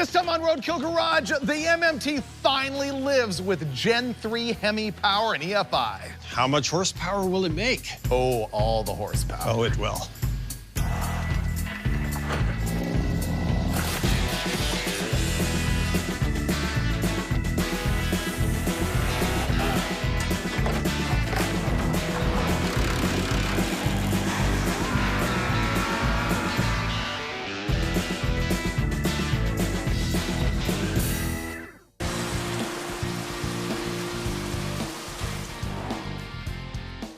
This time on Roadkill Garage, the MMT finally lives with Gen 3 Hemi power and EFI. How much horsepower will it make? Oh, all the horsepower. Oh, it will.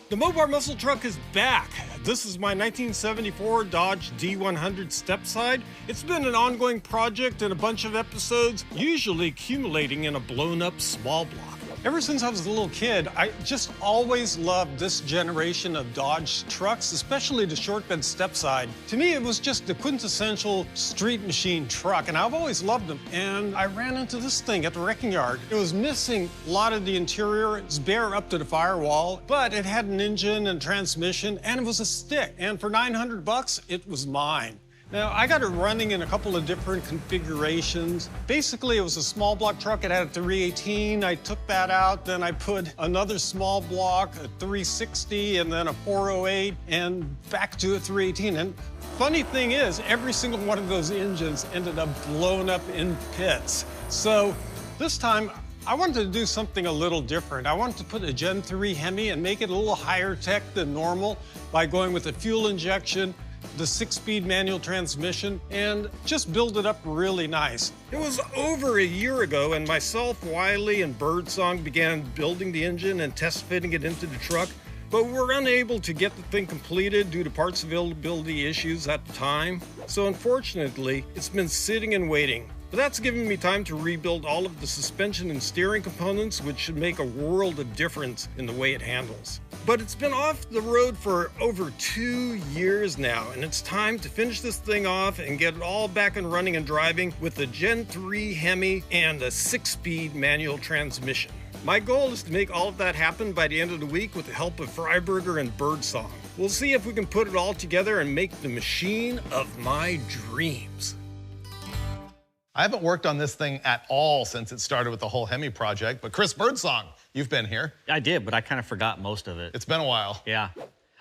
The Mopar muscle truck is back. This is my 1974 Dodge D100 stepside. It's been an ongoing project and a bunch of episodes, usually accumulating in a blown-up small block. Ever since I was a little kid, I just always loved this generation of Dodge trucks, especially the short bed stepside. To me, it was just the quintessential street machine truck, and I've always loved them. And I ran into this thing at the wrecking yard. It was missing a lot of the interior. It's bare up to the firewall, but it had an engine and transmission, and it was a stick. And for $900, it was mine. Now, I got it running in a couple of different configurations. Basically, it was a small block truck. It had a 318. I took that out. Then I put another small block, a 360, and then a 408, and back to a 318. And funny thing is, every single one of those engines ended up blown up in pits. So this time, I wanted to do something a little different. I wanted to put a Gen 3 Hemi and make it a little higher tech than normal by going with a fuel injection, the 6-speed manual transmission, and just build it up really nice. It was over a year ago, and myself, Wiley, and Birdsong began building the engine and test fitting it into the truck, but we were unable to get the thing completed due to parts availability issues at the time. So unfortunately, it's been sitting and waiting. But that's given me time to rebuild all of the suspension and steering components, which should make a world of difference in the way it handles. But it's been off the road for over 2 years now, and it's time to finish this thing off and get it all back and running and driving with the Gen 3 Hemi and a 6-speed manual transmission. My goal is to make all of that happen by the end of the week with the help of Freiberger and Birdsong. We'll see if we can put it all together and make the machine of my dreams. I haven't worked on this thing at all since it started with the whole Hemi project, but Chris Birdsong, you've been here. I did, but I kind of forgot most of it. It's been a while. Yeah.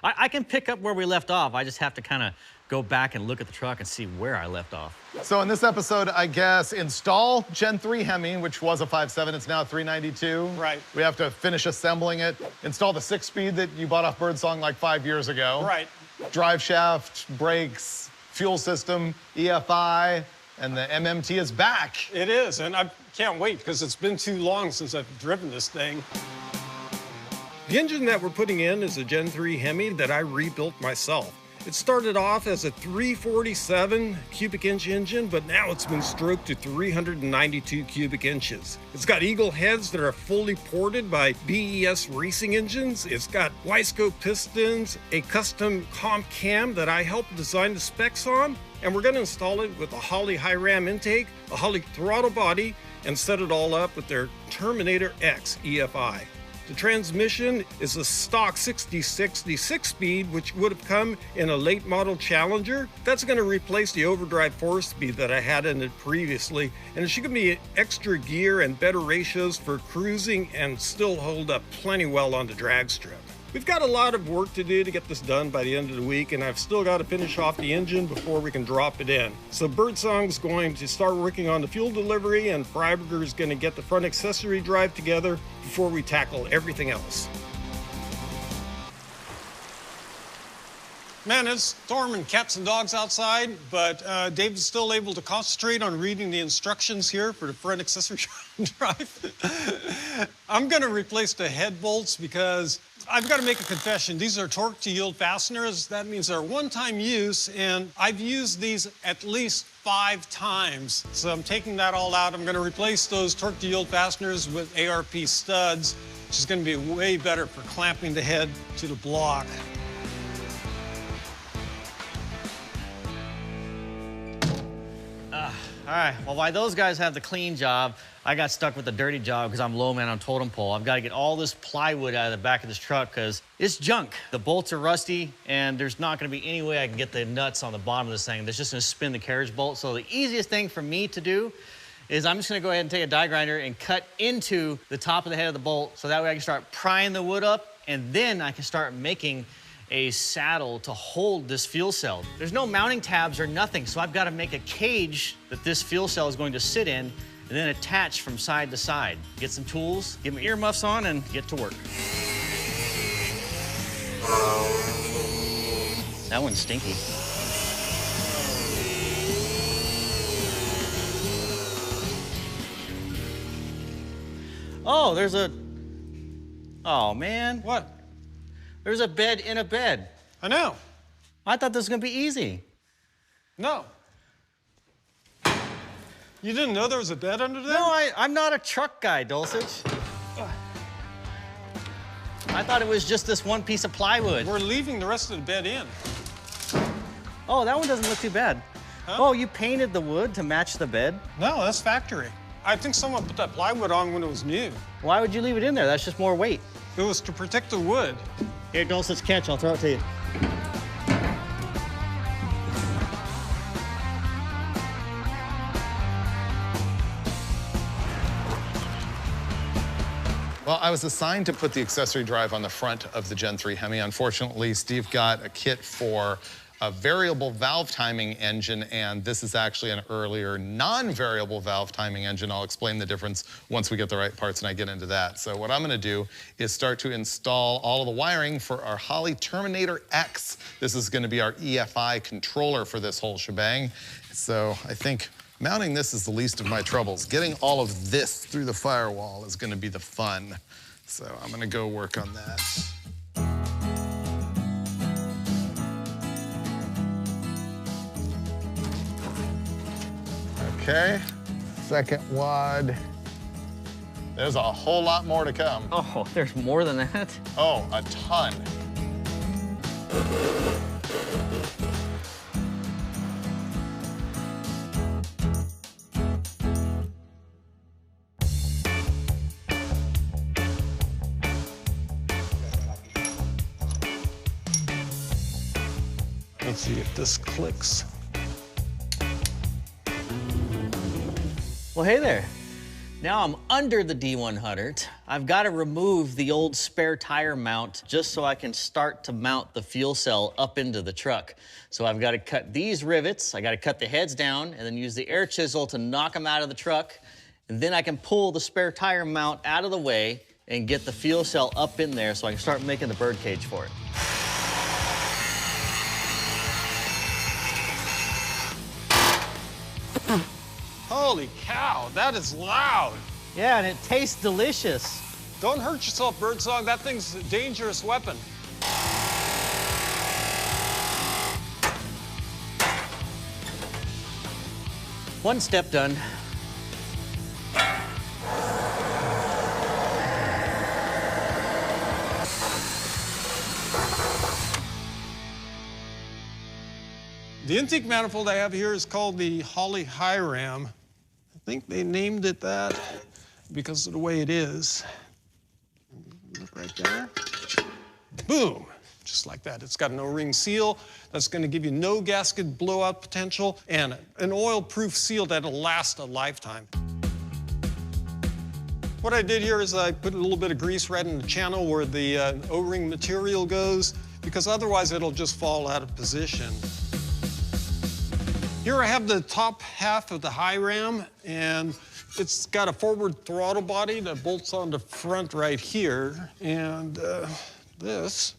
I can pick up where we left off. I just have to kind of go back and look at the truck and see where I left off. So in this episode, I guess, install Gen 3 Hemi, which was a 5.7, it's now a 392. Right. We have to finish assembling it, install the 6-speed that you bought off Birdsong like 5 years ago. Right. Drive shaft, brakes, fuel system, EFI, and the MMT is back. It is, and I can't wait because it's been too long since I've driven this thing. The engine that we're putting in is a Gen 3 Hemi that I rebuilt myself. It started off as a 347 cubic inch engine, but now it's been stroked to 392 cubic inches. It's got eagle heads that are fully ported by BES racing engines. It's got Y-scope pistons, a custom comp cam that I helped design the specs on, and we're going to install it with a Holley high ram intake, a Holley throttle body, and set it all up with their Terminator X EFI. The transmission is a stock 60/60 6-speed, which would have come in a late model Challenger. That's going to replace the overdrive 4-speed that I had in it previously, and it should give me extra gear and better ratios for cruising and still hold up plenty well on the drag strip. We've got a lot of work to do to get this done by the end of the week, and I've still got to finish off the engine before we can drop it in. So Birdsong's going to start working on the fuel delivery, and Freiberger's going to get the front accessory drive together before we tackle everything else. Man, it's storming cats and dogs outside, but David's still able to concentrate on reading the instructions here for the front accessory drive. I'm going to replace the head bolts because I've got to make a confession. These are torque-to-yield fasteners. That means they're one-time use, and I've used these at least 5 times. So I'm taking that all out. I'm going to replace those torque-to-yield fasteners with ARP studs, which is going to be way better for clamping the head to the block. All right, well, while those guys have the clean job, I got stuck with the dirty job because I'm low man on totem pole. I've got to get all this plywood out of the back of this truck because it's junk. The bolts are rusty, and there's not going to be any way I can get the nuts on the bottom of this thing. That's just going to spin the carriage bolt. So the easiest thing for me to do is I'm just going to go ahead and take a die grinder and cut into the top of the head of the bolt so that way I can start prying the wood up, and then I can start making a saddle to hold this fuel cell. There's no mounting tabs or nothing, so I've got to make a cage that this fuel cell is going to sit in and then attach from side to side. Get some tools, get my earmuffs on, and get to work. That one's stinky. Oh, there's a... Oh, man. What? There's a bed in a bed. I know. I thought this was gonna be easy. No. You didn't know there was a bed under there? No, I'm not a truck guy, Dulcich. I thought it was just this one piece of plywood. We're leaving the rest of the bed in. Oh, that one doesn't look too bad. Huh? Oh, you painted the wood to match the bed? No, that's factory. I think someone put that plywood on when it was new. Why would you leave it in there? That's just more weight. It was to protect the wood. Here, Dulcich, catch. I'll throw it to you. Well, I was assigned to put the accessory drive on the front of the Gen 3 Hemi. Unfortunately, Steve got a kit for a variable valve timing engine, and this is actually an earlier non-variable valve timing engine. I'll explain the difference once we get the right parts and I get into that. So what I'm gonna do is start to install all of the wiring for our Holley Terminator X. This is gonna be our EFI controller for this whole shebang. So I think mounting this is the least of my troubles. Getting all of this through the firewall is gonna be the fun. So I'm gonna go work on that. Okay, second wad. There's a whole lot more to come. Oh, there's more than that? Oh, a ton. Let's see if this clicks. Well, hey there. Now I'm under the D100. I've got to remove the old spare tire mount just so I can start to mount the fuel cell up into the truck. So I've got to cut these rivets, I got to cut the heads down, and then use the air chisel to knock them out of the truck. And then I can pull the spare tire mount out of the way and get the fuel cell up in there so I can start making the bird cage for it. Holy cow, that is loud. Yeah, and it tastes delicious. Don't hurt yourself, Birdsong. That thing's a dangerous weapon. One step done. The intake manifold I have here is called the Holley High Ram. I think they named it that because of the way it is. Look right there. Boom, just like that. It's got an O-ring seal that's gonna give you no gasket blowout potential and an oil-proof seal that'll last a lifetime. What I did here is I put a little bit of grease right in the channel where the O-ring material goes, because otherwise it'll just fall out of position. Here I have the top half of the high ram, and it's got a forward throttle body that bolts on the front right here. And this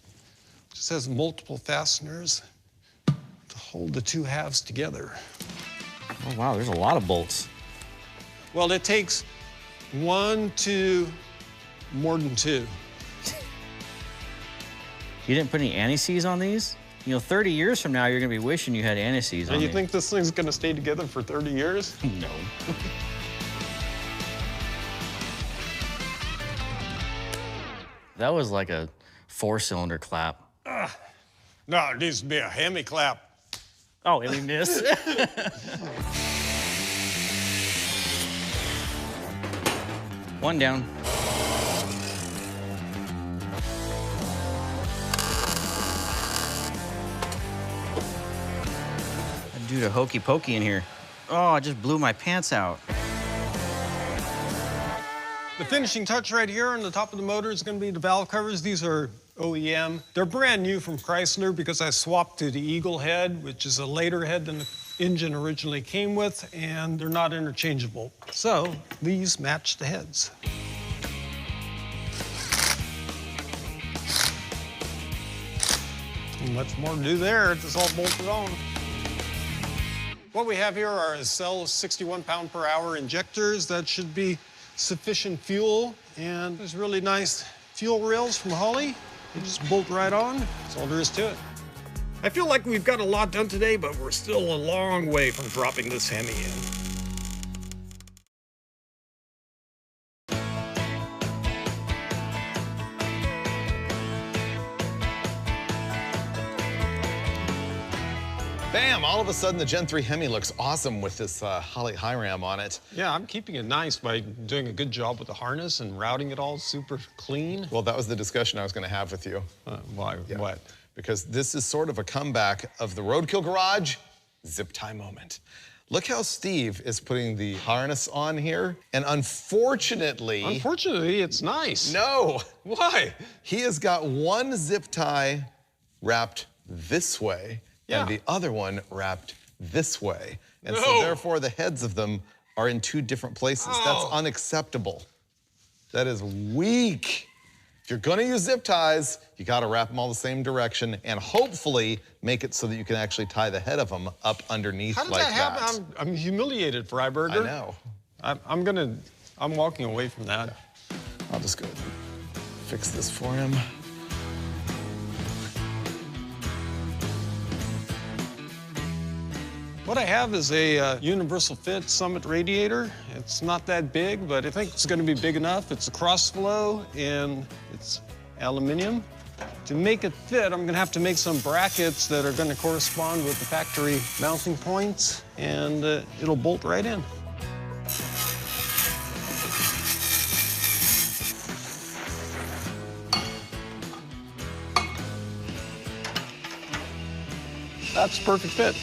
just has multiple fasteners to hold the two halves together. Oh, wow, there's a lot of bolts. Well, it takes 1, 2, more than 2. You didn't put any anti-seize on these? You know, 30 years from now, you're gonna be wishing you had anti-seize on And you these. think this thing's gonna stay together for 30 years? No. That was like a 4-cylinder clap. No, it needs to be a Hemi clap. Oh, and we missed. One down. That dude a hokey pokey in here. Oh, I just blew my pants out. The finishing touch right here on the top of the motor is going to be the valve covers. These are OEM. They're brand new from Chrysler because I swapped to the Eagle head, which is a later head than the engine originally came with, and they're not interchangeable. So these match the heads. Much more to do there. It's all bolted on. What we have here are a cell 61 pound-per-hour injectors. That should be sufficient fuel, and there's really nice fuel rails from Holley. They just bolt right on. That's all there is to it. I feel like we've got a lot done today, but we're still a long way from dropping this Hemi in. Bam! All of a sudden, the Gen 3 Hemi looks awesome with this Holley high ram on it. Yeah, I'm keeping it nice by doing a good job with the harness and routing it all super clean. Well, that was the discussion I was going to have with you. Why? Yeah. What? Because this is sort of a comeback of the Roadkill Garage zip tie moment. Look how Steve is putting the harness on here, and unfortunately... Unfortunately, it's nice. No! Why? He has got one zip tie wrapped this way, and the other one wrapped this way. And so therefore the heads of them are in two different places. That's unacceptable. That is weak. If you're gonna use zip ties, you gotta wrap them all the same direction and hopefully make it so that you can actually tie the head of them up underneath like that. How does that happen? I'm humiliated, Freiberger. I know. I'm walking away from that. Yeah. I'll just go fix this for him. What I have is a universal fit Summit radiator. It's not that big, but I think it's going to be big enough. It's a cross flow and it's aluminum. To make it fit, I'm going to have to make some brackets that are going to correspond with the factory mounting points, and it'll bolt right in. That's a perfect fit.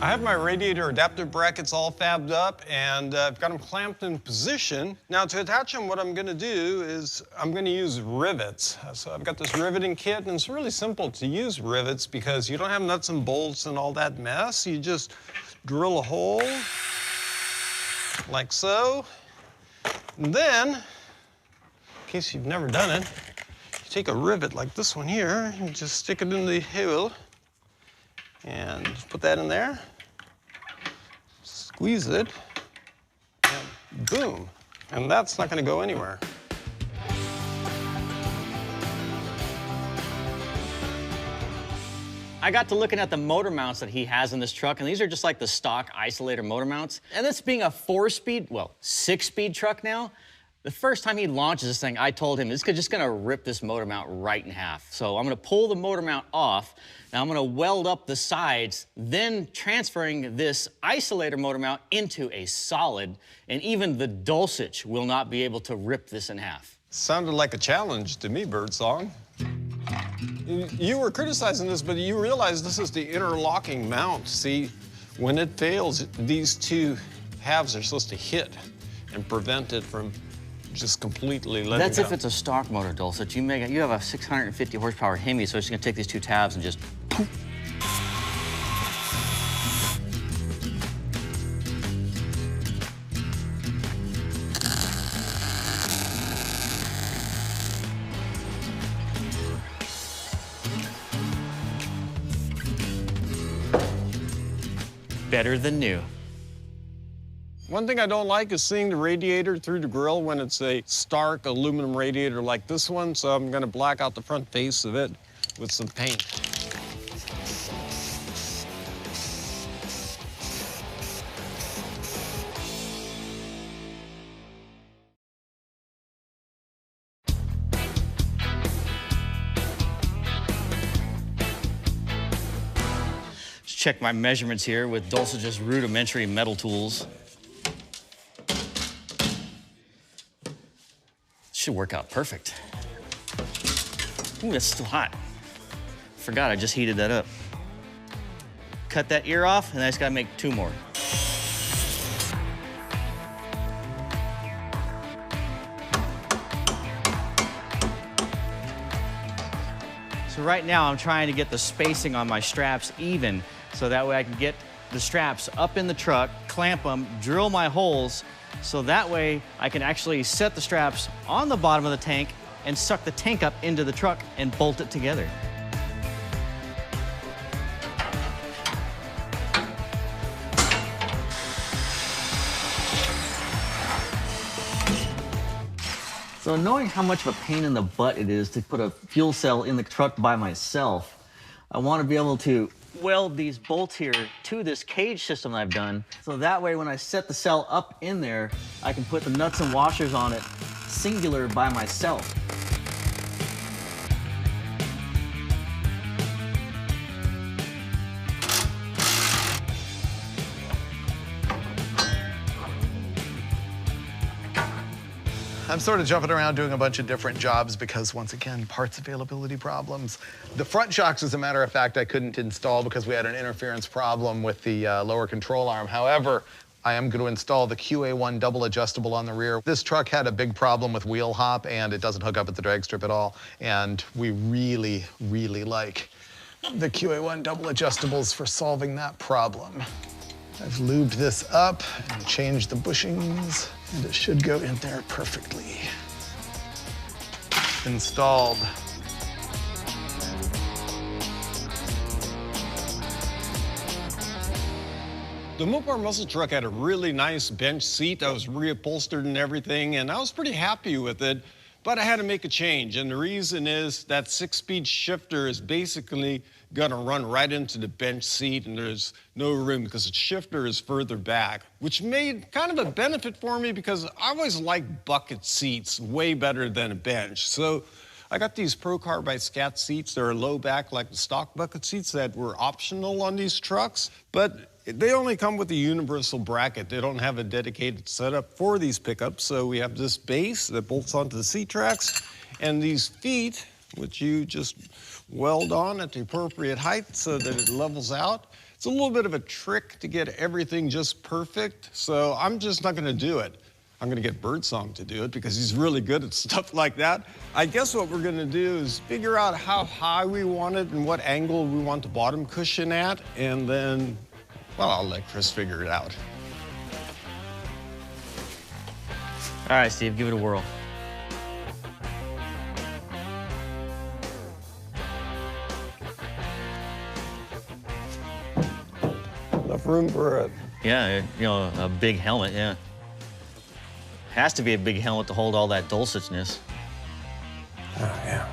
I have my radiator adaptive brackets all fabbed up, and I've got them clamped in position. Now, to attach them, what I'm gonna do is I'm gonna use rivets. So I've got this riveting kit, and it's really simple to use rivets because you don't have nuts and bolts and all that mess. You just drill a hole like so. And then, in case you've never done it, you take a rivet like this one here and just stick it in the hole. And just put that in there, squeeze it, and boom. And that's not gonna go anywhere. I got to looking at the motor mounts that he has in this truck, and these are just like the stock isolator motor mounts. And this being a 4-speed, well, 6-speed truck now, the first time he launches this thing, I told him, this is just gonna rip this motor mount right in half. So I'm gonna pull the motor mount off. Now I'm gonna weld up the sides, then transferring this isolator motor mount into a solid, and even the Dulcich will not be able to rip this in half. Sounded like a challenge to me, Birdsong. You were criticizing this, but you realize this is the interlocking mount. See, when it fails, these two halves are supposed to hit and prevent it from just completely letting That's down. if it's a stock motor, Dulcich. You have a 650 horsepower Hemi, so it's gonna take these two tabs and just poof. Better than new. One thing I don't like is seeing the radiator through the grill when it's a stark aluminum radiator like this one, so I'm gonna black out the front face of it with some paint. check my measurements here with Dulcige's rudimentary metal tools. Should work out perfect. Ooh, that's still hot. Forgot I just heated that up. Cut that ear off, and I just gotta make 2 more. So right now, I'm trying to get the spacing on my straps even, so that way I can get the straps up in the truck, clamp them, drill my holes, so that way I can actually set the straps on the bottom of the tank and suck the tank up into the truck and bolt it together. So knowing how much of a pain in the butt it is to put a fuel cell in the truck by myself, I want to be able to weld these bolts here to this cage system I've done. So that way when I set the cell up in there, I can put the nuts and washers on it singular by myself. I'm sort of jumping around doing a bunch of different jobs because, once again, parts availability problems. The front shocks, as a matter of fact, I couldn't install because we had an interference problem with the lower control arm. However, I am going to install the QA1 double adjustable on the rear. This truck had a big problem with wheel hop, and it doesn't hook up at the drag strip at all. And we really, really like the QA1 double adjustables for solving that problem. I've lubed this up and changed the bushings, and it should go in there perfectly. Installed. The Mopar muscle truck had a really nice bench seat that was reupholstered and everything, and I was pretty happy with it, but I had to make a change. And the reason is that 6-speed shifter is basically gonna run right into the bench seat, and there's no room because the shifter is further back, which made kind of a benefit for me because I always like bucket seats way better than a bench. So I got these Pro Carbide Scat seats. They're low back like the stock bucket seats that were optional on these trucks, but they only come with a universal bracket. They don't have a dedicated setup for these pickups. So we have this base that bolts onto the seat tracks, and these feet, which you just weld on at the appropriate height so that it levels out. It's a little bit of a trick to get everything just perfect, so I'm just not gonna do it. I'm gonna get Birdsong to do it because he's really good at stuff like that. I guess what we're gonna do is figure out how high we want it and what angle we want the bottom cushion at, and then, well, I'll let Chris figure it out. All right, Steve, give it a whirl. Enough room for it. Yeah, you know, a big helmet, yeah. Has to be a big helmet to hold all that dulcigeness. Oh, yeah.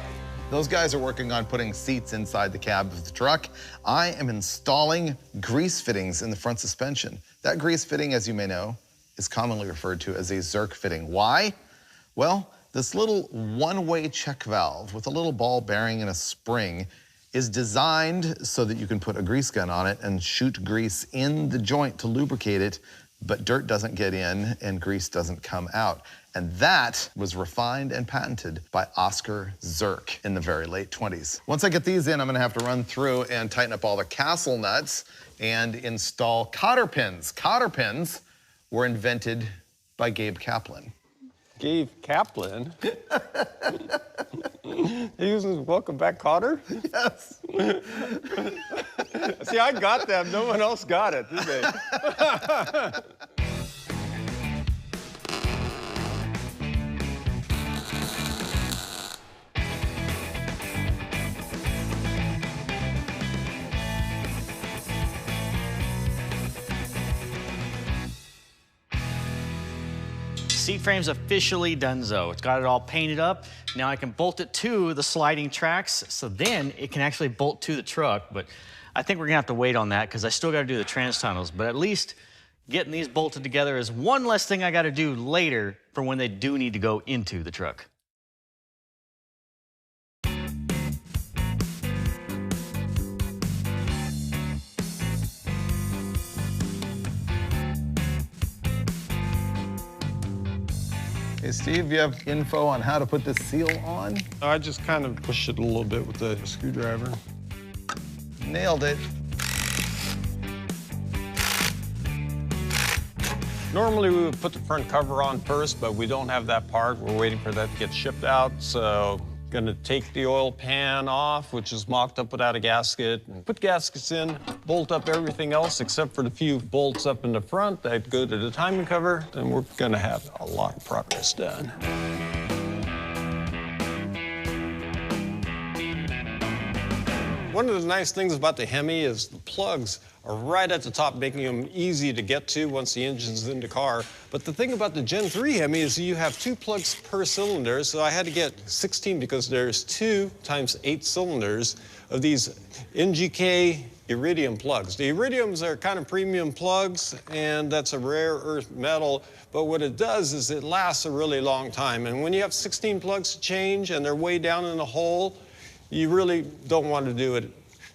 Those guys are working on putting seats inside the cab of the truck. I am installing grease fittings in the front suspension. That grease fitting, as you may know, is commonly referred to as a Zerk fitting. Why? Well, this little one-way check valve with a little ball bearing and a spring is designed so that you can put a grease gun on it and shoot grease in the joint to lubricate it, but dirt doesn't get in and grease doesn't come out. And that was refined and patented by Oscar Zerk in the very late 20s. Once I get these in, I'm gonna have to run through and tighten up all the castle nuts and install cotter pins. Cotter pins were invented by Gabe Kaplan. Gabe Kaplan? He uses Welcome Back Cotter? Yes. See, I got that. No one else got it, did they? Seat frame's officially donezo. It's got it all painted up. Now I can bolt it to the sliding tracks, so then it can actually bolt to the truck. But I think we're gonna have to wait on that because I still gotta do the trans tunnels. But at least getting these bolted together is one less thing I gotta do later for when they do need to go into the truck. Hey, Steve, you have info on how to put this seal on? I just kind of push it a little bit with the screwdriver. Nailed it. Normally we would put the front cover on first, but we don't have that part. We're waiting for that to get shipped out. So gonna take the oil pan off, which is mocked up without a gasket, and put gaskets in, bolt up everything else except for the few bolts up in the front that go to the timing cover, and we're gonna have a lot of progress done. One of the nice things about the Hemi is the plugs are right at the top, making them easy to get to once the engine's in the car. But the thing about the Gen 3 Hemi is you have 2 plugs per cylinder, so I had to get 16 because there's 2 times 8 cylinders of these NGK iridium plugs. The iridiums are kind of premium plugs, and that's a rare earth metal, but what it does is it lasts a really long time. And when you have 16 plugs to change and they're way down in the hole, you really don't want to do it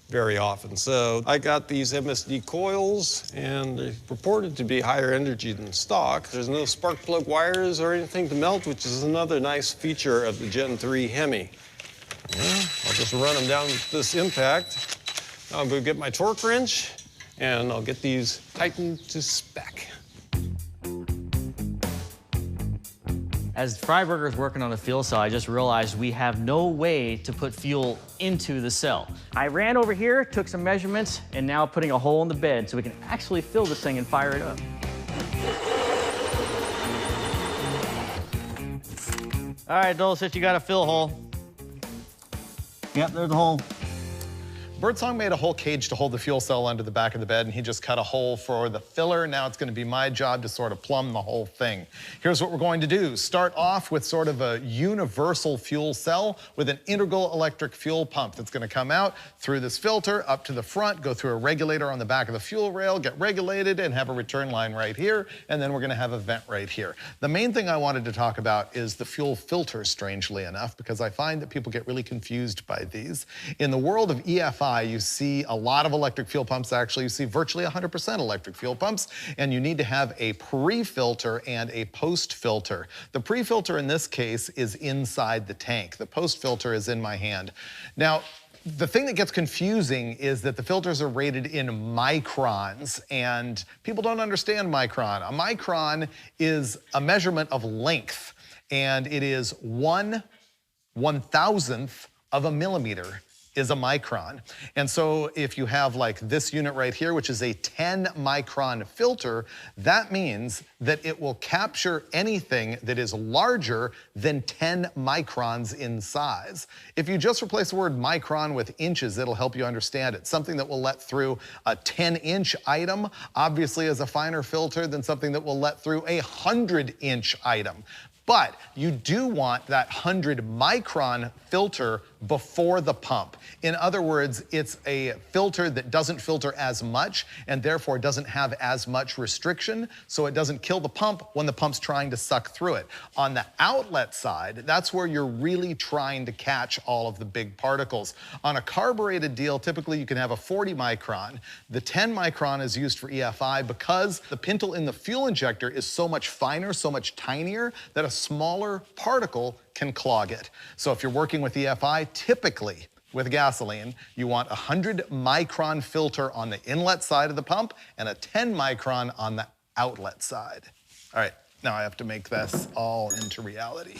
very often. So I got these MSD coils, and they're purported to be higher energy than stock. There's no spark plug wires or anything to melt, which is another nice feature of the Gen 3 Hemi. Yeah, I'll just run them down with this impact. I'll go get my torque wrench, and I'll get these tightened to spec. As Freiberger's working on the fuel cell, I just realized we have no way to put fuel into the cell. I ran over here, took some measurements, and now putting a hole in the bed so we can actually fill this thing and fire it up. All right, Dulcich, you got a fill hole. Yep, there's the hole. Birdsong made a whole cage to hold the fuel cell under the back of the bed, and he just cut a hole for the filler. Now it's gonna be my job to sort of plumb the whole thing. Here's what we're going to do. Start off with sort of a universal fuel cell with an integral electric fuel pump that's gonna come out through this filter, up to the front, go through a regulator on the back of the fuel rail, get regulated, and have a return line right here, and then we're gonna have a vent right here. The main thing I wanted to talk about is the fuel filter, strangely enough, because I find that people get really confused by these. In the world of EFI, you see a lot of electric fuel pumps. Actually, you see virtually 100% electric fuel pumps, and you need to have a pre-filter and a post-filter. The pre-filter in this case is inside the tank. The post-filter is in my hand. Now, the thing that gets confusing is that the filters are rated in microns, and people don't understand micron. A micron is a measurement of length, and it is 1/1000th of a millimeter is a micron. And so if you have like this unit right here, which is a 10 micron filter, that means that it will capture anything that is larger than 10 microns in size. If you just replace the word micron with inches, it'll help you understand it. Something that will let through a 10-inch item obviously is a finer filter than something that will let through a 100-inch item. But you do want that 100 micron filter before the pump. In other words, it's a filter that doesn't filter as much and therefore doesn't have as much restriction, so it doesn't kill the pump when the pump's trying to suck through it. On the outlet side, that's where you're really trying to catch all of the big particles. On a carbureted deal, typically you can have a 40 micron. The 10 micron is used for EFI because the pintle in the fuel injector is so much finer, so much tinier, that a smaller particle can clog it. So if you're working with EFI, typically with gasoline, you want a 100 micron filter on the inlet side of the pump and a 10 micron on the outlet side. All right, now I have to make this all into reality.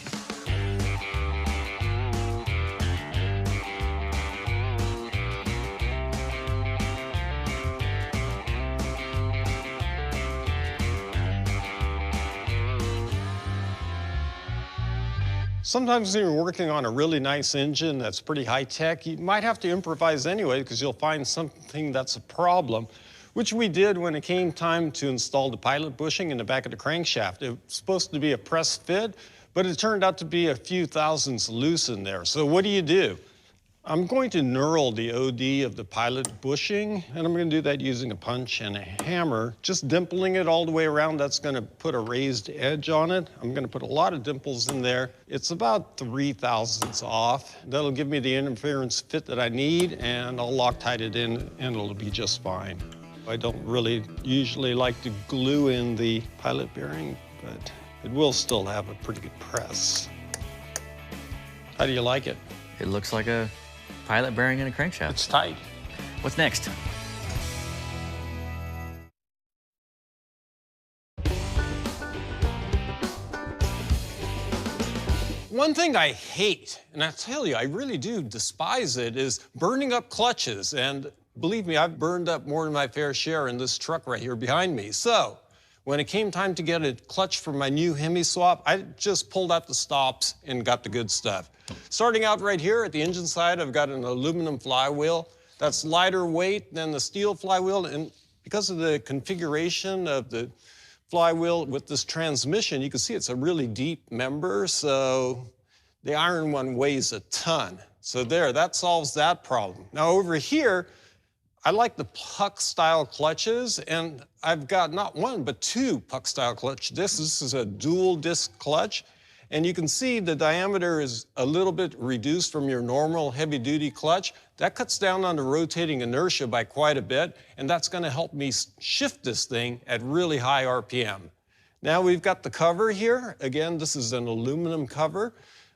Sometimes when you're working on a really nice engine that's pretty high-tech, you might have to improvise anyway because you'll find something that's a problem, which we did when it came time to install the pilot bushing in the back of the crankshaft. It was supposed to be a press fit, but it turned out to be a few thousandths loose in there. So what do? I'm going to knurl the OD of the pilot bushing, and I'm going to do that using a punch and a hammer, just dimpling it all the way around. That's going to put a raised edge on it. I'm going to put a lot of dimples in there. It's about 3 thousandths off. That'll give me the interference fit that I need, and I'll Loctite it in, and it'll be just fine. I don't really usually like to glue in the pilot bearing, but it will still have a pretty good press. How do you like it? It looks like a pilot bearing in a crankshaft. It's tight. What's next? One thing I hate, and I tell you, I really do despise it, is burning up clutches. And believe me, I've burned up more than my fair share in this truck right here behind me. So when it came time to get a clutch for my new Hemi swap, I just pulled out the stops and got the good stuff. Starting out right here at the engine side, I've got an aluminum flywheel. That's lighter weight than the steel flywheel, and because of the configuration of the flywheel with this transmission, you can see it's a really deep member, so the iron one weighs a ton. So there, that solves that problem. Now over here, I like the puck-style clutches, and I've got not one, but two puck-style clutch discs. This is a dual-disc clutch, and you can see the diameter is a little bit reduced from your normal heavy-duty clutch. That cuts down on the rotating inertia by quite a bit, and that's gonna help me shift this thing at really high RPM. Now we've got the cover here. Again, this is an aluminum cover.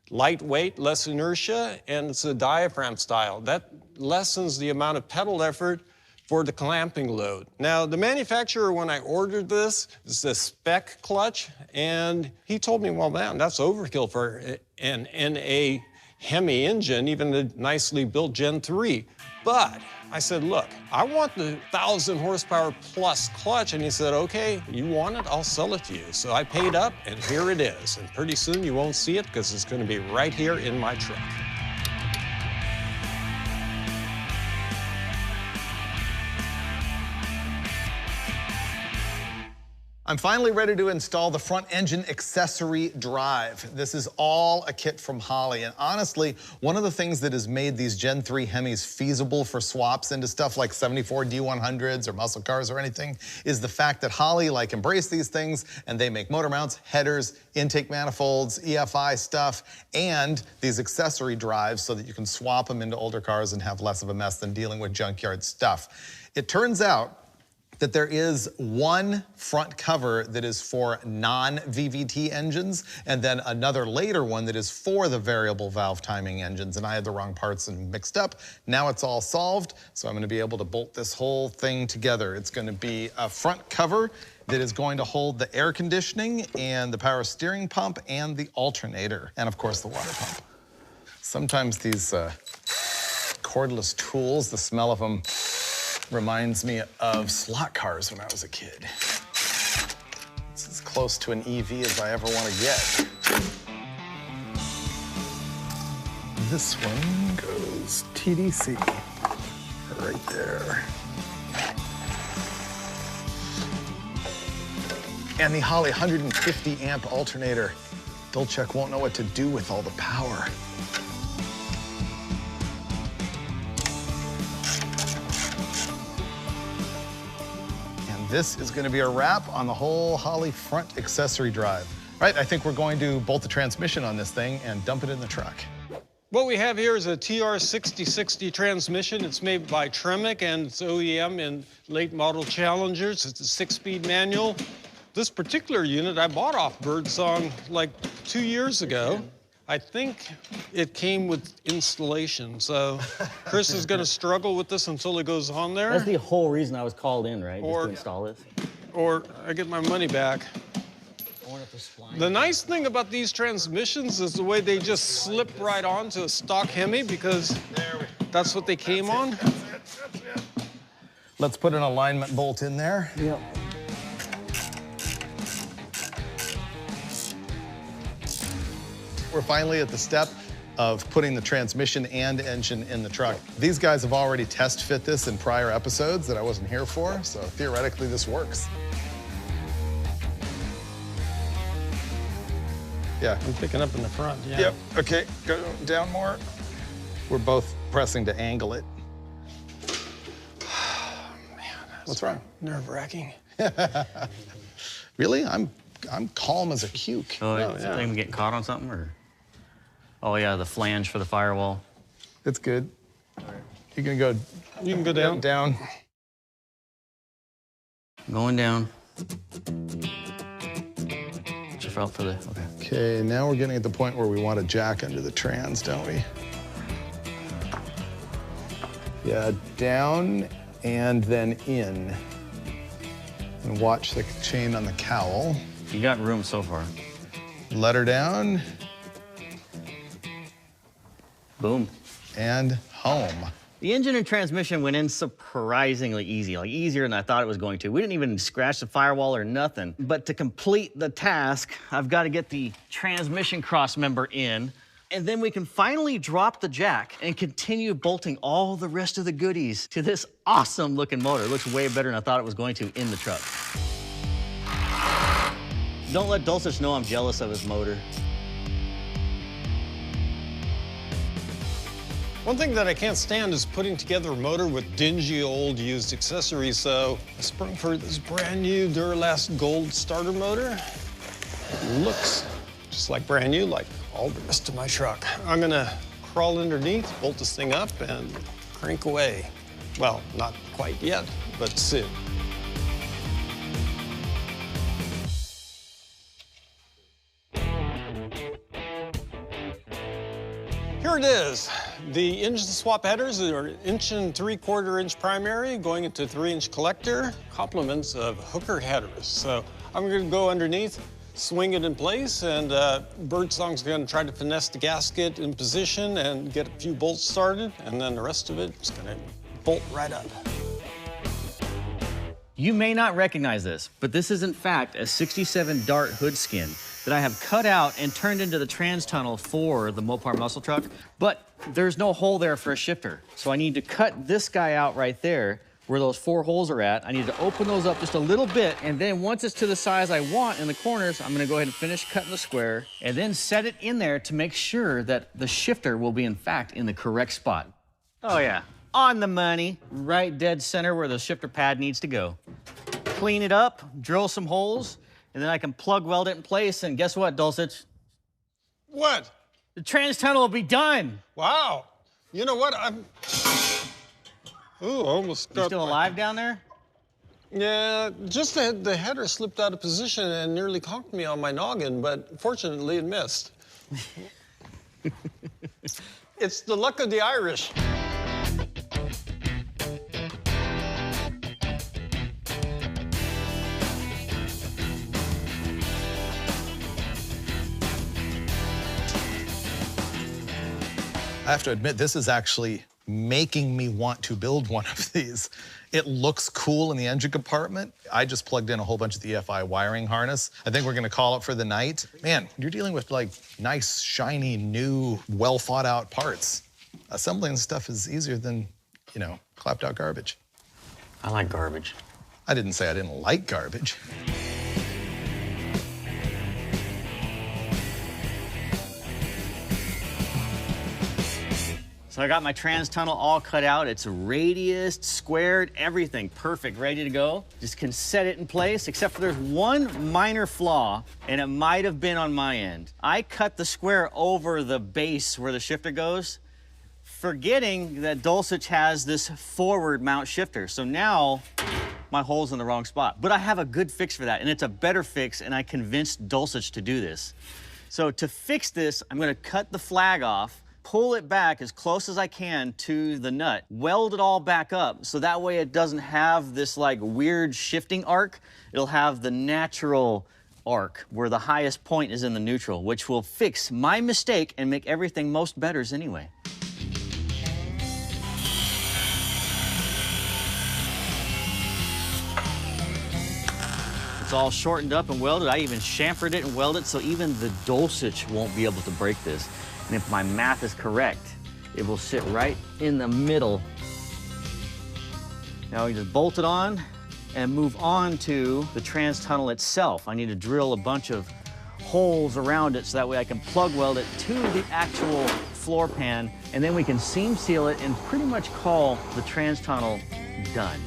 Lightweight, less inertia, and it's a diaphragm style. That lessens the amount of pedal effort for the clamping load. Now, the manufacturer, when I ordered this, is a spec clutch, and he told me, well, man, that's overkill for an NA Hemi engine, even a nicely built Gen 3. But I said, look, I want the 1,000 horsepower plus clutch. And he said, okay, you want it? I'll sell it to you. So I paid up, and here it is. And pretty soon you won't see it because it's going to be right here in my truck. I'm finally ready to install the front engine accessory drive. This is all a kit from Holley, and honestly, one of the things that has made these Gen 3 Hemis feasible for swaps into stuff like 74 D100s or muscle cars or anything is the fact that Holley embrace these things, and they make motor mounts, headers, intake manifolds, EFI stuff, and these accessory drives so that you can swap them into older cars and have less of a mess than dealing with junkyard stuff. It turns out that there is one front cover that is for non-VVT engines, and then another later one that is for the variable valve timing engines, and I had the wrong parts and mixed up. Now it's all solved, so I'm gonna be able to bolt this whole thing together. It's gonna be a front cover that is going to hold the air conditioning and the power steering pump and the alternator, and of course the water pump. Sometimes these cordless tools, the smell of them reminds me of slot cars when I was a kid. It's as close to an EV as I ever want to get. This one goes TDC right there. And the Holley 150 amp alternator. Dolchek won't know what to do with all the power. This is going to be a wrap on the whole Holley front accessory drive. Right, I think we're going to bolt the transmission on this thing and dump it in the truck. What we have here is a TR6060 transmission. It's made by Tremec, and it's OEM in late model Challengers. It's a 6-speed manual. This particular unit I bought off Birdsong like 2 years ago. I think it came with installation, so Chris is going to struggle with this until it goes on there. That's the whole reason I was called in, right? Just to install this. Or I get my money back. The nice thing about these transmissions is the way they just slip right onto a stock Hemi, because that's what they came on. That's it. Let's put an alignment bolt in there. Yep. We're finally at the step of putting the transmission and engine in the truck. These guys have already test fit this in prior episodes that I wasn't here for, so theoretically this works. Yeah. I'm picking up in the front, yeah. Yep, okay, go down more. We're both pressing to angle it. Man, what's wrong? Nerve-wracking. Really? I'm calm as a cuke. Oh, yeah. Think I'm getting caught on something, or? Oh yeah, the flange for the firewall. It's good. All right. You can go. You can go down. Down. Going down. out for the, okay. Okay, now we're getting at the point where we want a jack under the trans, don't we? Yeah, down and then in. And watch the chain on the cowl. You got room so far. Let her down. Boom. And home. The engine and transmission went in surprisingly easy, like easier than I thought it was going to. We didn't even scratch the firewall or nothing. But to complete the task, I've got to get the transmission cross member in, and then we can finally drop the jack and continue bolting all the rest of the goodies to this awesome looking motor. It looks way better than I thought it was going to in the truck. Don't let Dulcich know I'm jealous of his motor. One thing that I can't stand is putting together a motor with dingy old used accessories, so I sprung for this brand new Duralast Gold starter motor. It looks just like brand new, like all the rest of my truck. I'm gonna crawl underneath, bolt this thing up, and crank away. Well, not quite yet, but soon. Here it is. The engine swap headers are 1 3/4-inch primary going into 3-inch collector, complements of hooker headers. So I'm gonna go underneath, swing it in place, and Birdsong's gonna try to finesse the gasket in position and get a few bolts started, and then the rest of it is gonna bolt right up. You may not recognize this, but this is in fact a 67 Dart hood skin that I have cut out and turned into the trans tunnel for the Mopar muscle truck, but there's no hole there for a shifter. So I need to cut this guy out right there where those 4 holes are at. I need to open those up just a little bit, and then once it's to the size I want in the corners, I'm gonna go ahead and finish cutting the square and then set it in there to make sure that the shifter will be in fact in the correct spot. Oh yeah, on the money, right dead center where the shifter pad needs to go. Clean it up, drill some holes, and then I can plug weld it in place, and guess what, Dulcich? What? The trans tunnel will be done. Wow. You know what? Ooh, almost got. You still alive down there? Yeah, just the header slipped out of position and nearly conked me on my noggin, but fortunately it missed. It's the luck of the Irish. I have to admit, this is actually making me want to build one of these. It looks cool in the engine compartment. I just plugged in a whole bunch of the EFI wiring harness. I think we're gonna call it for the night. Man, you're dealing with like nice, shiny, new, well thought out parts. Assembling stuff is easier than, you know, clapped out garbage. I like garbage. I didn't say I didn't like garbage. So I got my trans tunnel all cut out. It's radiused, squared, everything perfect, ready to go. Just can set it in place, except for there's one minor flaw, and it might have been on my end. I cut the square over the base where the shifter goes, forgetting that Dulcich has this forward mount shifter. So now my hole's in the wrong spot. But I have a good fix for that, and it's a better fix, and I convinced Dulcich to do this. So to fix this, I'm gonna cut the flag off, pull it back as close as I can to the nut, weld it all back up, so that way it doesn't have this like weird shifting arc. It'll have the natural arc where the highest point is in the neutral, which will fix my mistake and make everything most betters anyway. It's all shortened up and welded. I even chamfered it and welded so even the Dulcich won't be able to break this. And if my math is correct, it will sit right in the middle. Now we just bolt it on and move on to the trans tunnel itself. I need to drill a bunch of holes around it so that way I can plug weld it to the actual floor pan, and then we can seam seal it and pretty much call the trans tunnel done.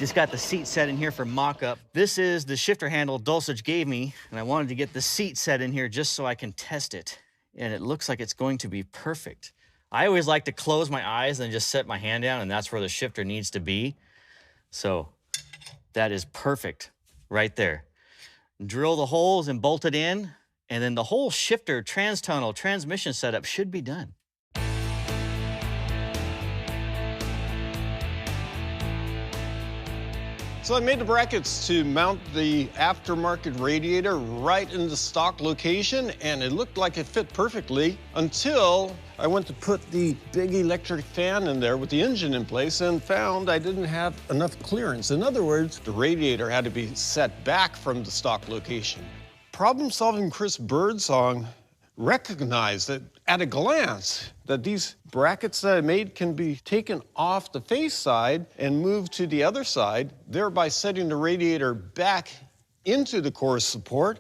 Just got the seat set in here for mock-up. This is the shifter handle Dulcich gave me, and I wanted to get the seat set in here just so I can test it. And it looks like it's going to be perfect. I always like to close my eyes and just set my hand down, and that's where the shifter needs to be. So that is perfect right there. Drill the holes and bolt it in, and then the whole shifter, trans-tunnel, transmission setup should be done. So I made the brackets to mount the aftermarket radiator right in the stock location, and it looked like it fit perfectly until I went to put the big electric fan in there with the engine in place and found I didn't have enough clearance. In other words, the radiator had to be set back from the stock location. Problem-solving Chris Birdsong recognized that at a glance that these brackets that I made can be taken off the face side and moved to the other side, thereby setting the radiator back into the core support,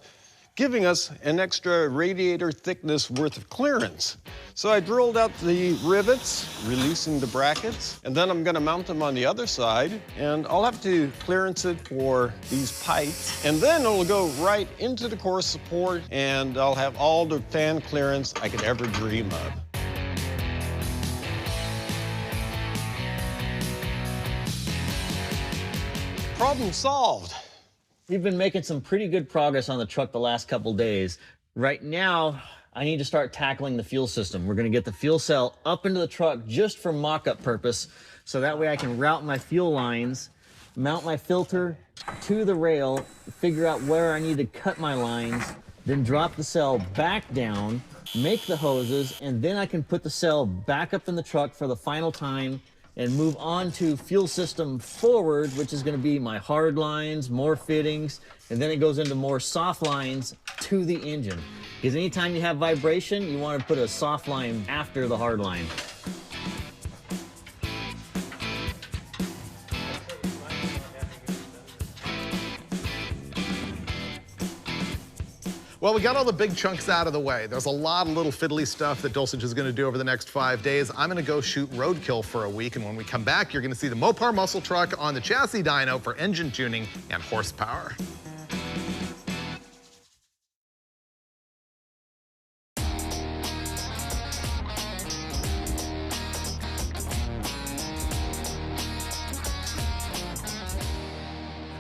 giving us an extra radiator thickness worth of clearance. So I drilled out the rivets, releasing the brackets, and then I'm gonna mount them on the other side, and I'll have to clearance it for these pipes, and then it'll go right into the core support, and I'll have all the fan clearance I could ever dream of. Problem solved. We've been making some pretty good progress on the truck the last couple days. Right now, I need to start tackling the fuel system. We're gonna get the fuel cell up into the truck just for mock-up purpose, so that way I can route my fuel lines, mount my filter to the rail, figure out where I need to cut my lines, then drop the cell back down, make the hoses, and then I can put the cell back up in the truck for the final time and move on to fuel system forward, which is gonna be my hard lines, more fittings, and then it goes into more soft lines to the engine. Because anytime you have vibration, you wanna put a soft line after the hard line. Well, we got all the big chunks out of the way. There's a lot of little fiddly stuff that Dulcich is gonna do over the next 5 days. I'm gonna go shoot Roadkill for a week, and when we come back, you're gonna see the Mopar muscle truck on the chassis dyno for engine tuning and horsepower.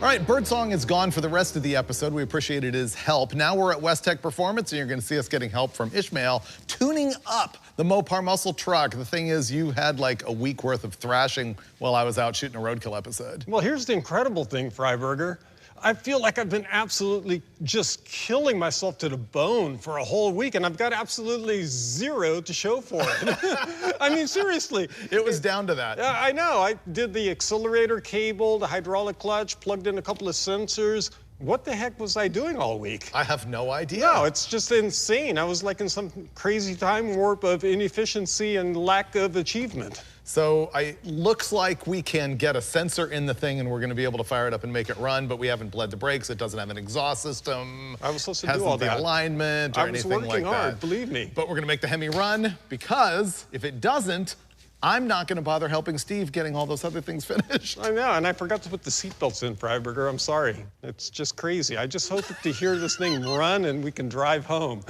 All right, Birdsong is gone for the rest of the episode. We appreciated his help. Now we're at West Tech Performance, and you're gonna see us getting help from Ishmael, tuning up the Mopar muscle truck. The thing is, you had like a week worth of thrashing while I was out shooting a Roadkill episode. Well, here's the incredible thing, Freiberger. I feel like I've been absolutely just killing myself to the bone for a whole week, and I've got absolutely zero to show for it. I mean, seriously. It was down to that. I know. I did the accelerator cable, the hydraulic clutch, plugged in a couple of sensors. What the heck was I doing all week? I have no idea. No, it's just insane. I was like in some crazy time warp of inefficiency and lack of achievement. So it looks like we can get a sensor in the thing and we're gonna be able to fire it up and make it run, but we haven't bled the brakes. It doesn't have an exhaust system. I was supposed to do all that. Hasn't the alignment or anything like that. I was working hard, believe me. But we're gonna make the Hemi run, because if it doesn't, I'm not gonna bother helping Steve getting all those other things finished. I know, and I forgot to put the seatbelts in, Freiberger. I'm sorry. It's just crazy. I just hope to hear this thing run and we can drive home.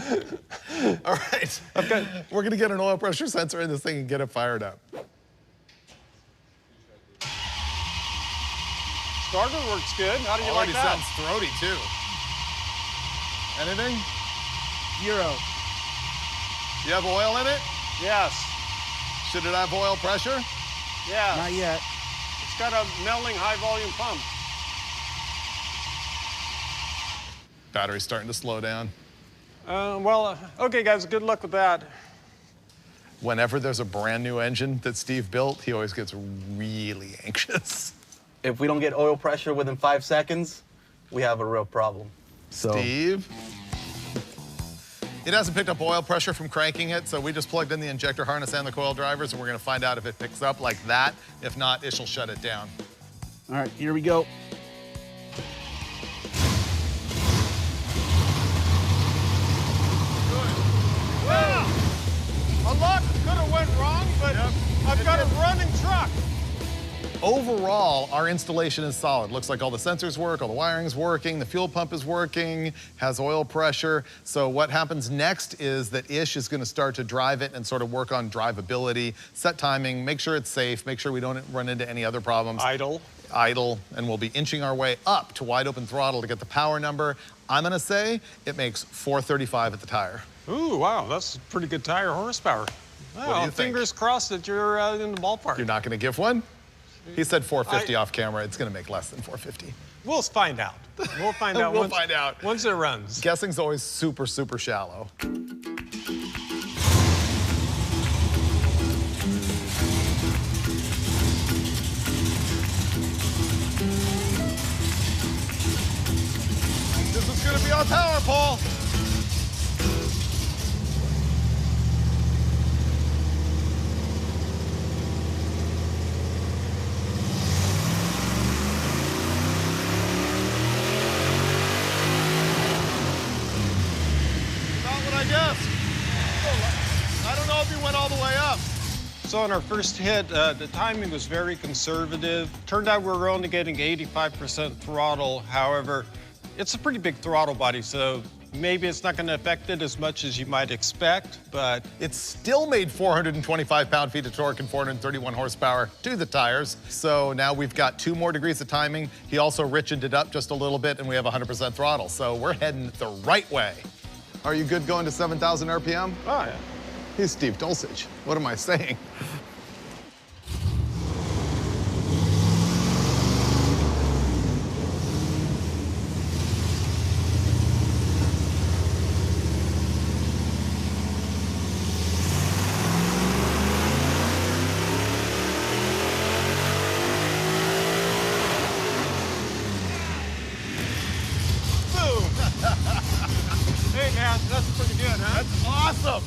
All right, we're gonna get an oil pressure sensor in this thing and get it fired up. Starter works good. How do you like that? Already sounds throaty, too. Anything? 0. You have oil in it? Yes. Should it have oil pressure? Yes. Not yet. It's got a melting high-volume pump. Battery's starting to slow down. Okay, guys, good luck with that. Whenever there's a brand new engine that Steve built, he always gets really anxious. If we don't get oil pressure within 5 seconds, we have a real problem. So, Steve? It hasn't picked up oil pressure from cranking it, so we just plugged in the injector harness and the coil drivers, and we're gonna find out if it picks up like that. If not, Ish will shut it down. all right, here we go. Wow! A lot could have went wrong, but I've got a running truck. overall, our installation is solid. Looks like all the sensors work, all the wiring's working, the fuel pump is working, has oil pressure. So what happens next is that Ish is gonna start to drive it and sort of work on drivability, set timing, make sure it's safe, make sure we don't run into any other problems. Idle, and we'll be inching our way up to wide open throttle to get the power number. I'm gonna say it makes 435 at the tire. Ooh, wow, that's pretty good tire horsepower. Well, fingers crossed that you're in the ballpark. You're not gonna give one? He said 450 off camera. It's gonna make less than 450. We'll find out. We'll find out. We'll find out. Once it runs. Guessing's always super, super shallow. This is gonna be our power pole. I don't know if he went all the way up. So on our first hit, the timing was very conservative. Turned out we were only getting 85% throttle. However, it's a pretty big throttle body, so maybe it's not gonna affect it as much as you might expect, but... It still made 425 pound-feet of torque and 431 horsepower to the tires. So now we've got 2 more degrees of timing. He also richened it up just a little bit, and we have 100% throttle. So we're heading the right way. Are you good going to 7,000 RPM? Oh, yeah. He's Steve Dulcich. What am I saying? Hey, man, that's pretty good, huh? That's awesome.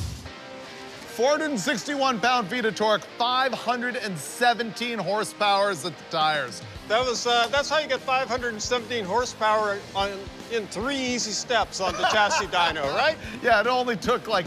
461 pound-feet of torque, 517 horsepower at the tires. That was, that's how you get 517 horsepower in 3 easy steps on the chassis dyno, right? Yeah, it only took like,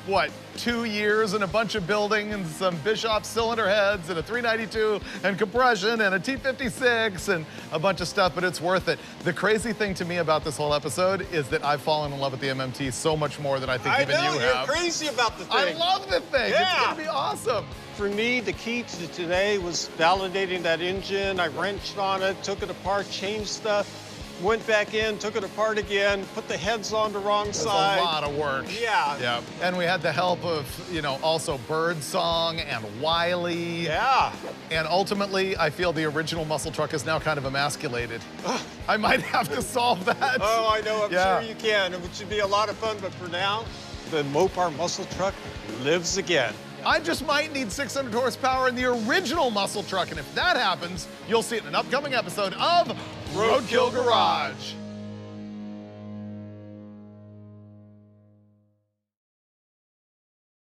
what, 2 years and a bunch of building and some Bischoff cylinder heads and a 392 and compression and a T56 and a bunch of stuff, but it's worth it. The crazy thing to me about this whole episode is that I've fallen in love with the MMT so much more than I think even you have. You're crazy about the thing. I love the thing. Yeah. It's gonna be awesome. For me, the key to today was validating that engine. I wrenched on it, took it apart, changed stuff. Went back in, took it apart again, put the heads on the wrong side. A lot of work. Yeah. Yeah. And we had the help of, you know, also Birdsong and Wiley. Yeah. And ultimately, I feel the original muscle truck is now kind of emasculated. I might have to solve that. Oh, I know. I'm sure you can. It should be a lot of fun, but for now, the Mopar muscle truck lives again. I just might need 600 horsepower in the original muscle truck, and if that happens, you'll see it in an upcoming episode of Roadkill Garage.